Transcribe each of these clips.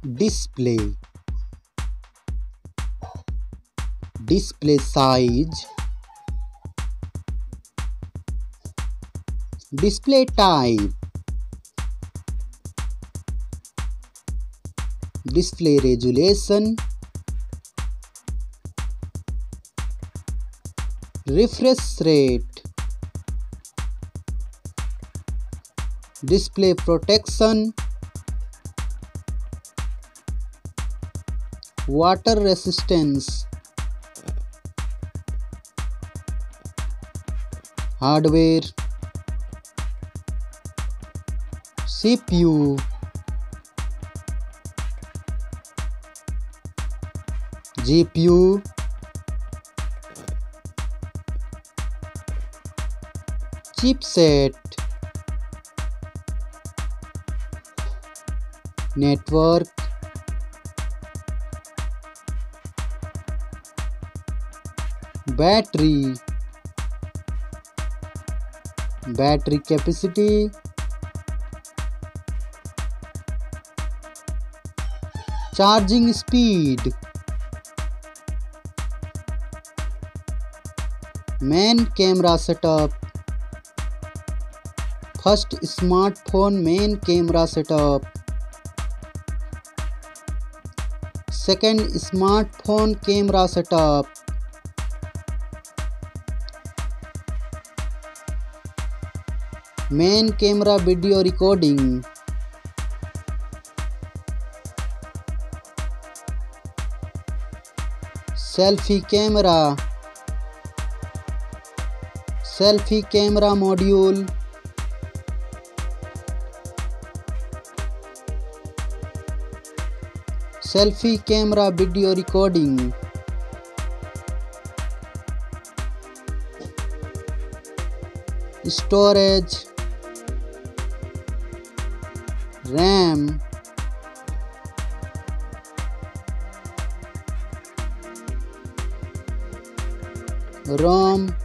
display, display size, display type, display resolution, refresh rate, display protection, water resistance, hardware, CPU, GPU, chipset, network, battery, battery capacity, charging speed, main camera setup, first smartphone main camera setup, second smartphone camera setup, main camera video recording, selfie camera, selfie camera module, selfie camera video recording, storage, RAM, ROM,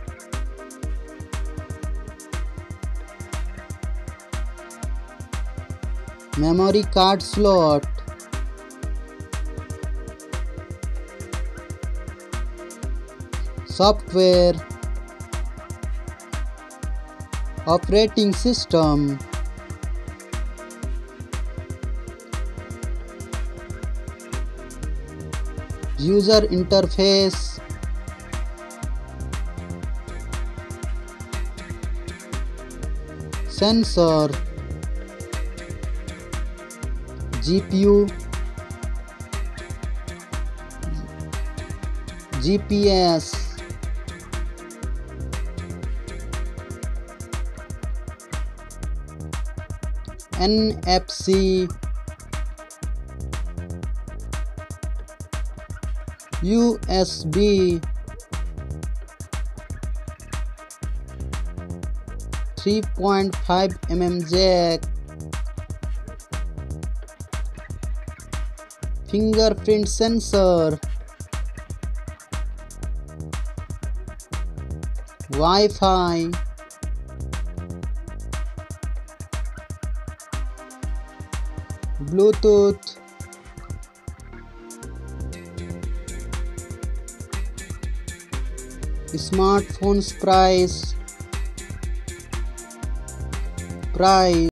memory card slot, software, operating system, user interface, sensor, GPU, GPS, NFC, USB, 3.5 mm jack, fingerprint sensor, Wi-Fi, Bluetooth, smartphones price,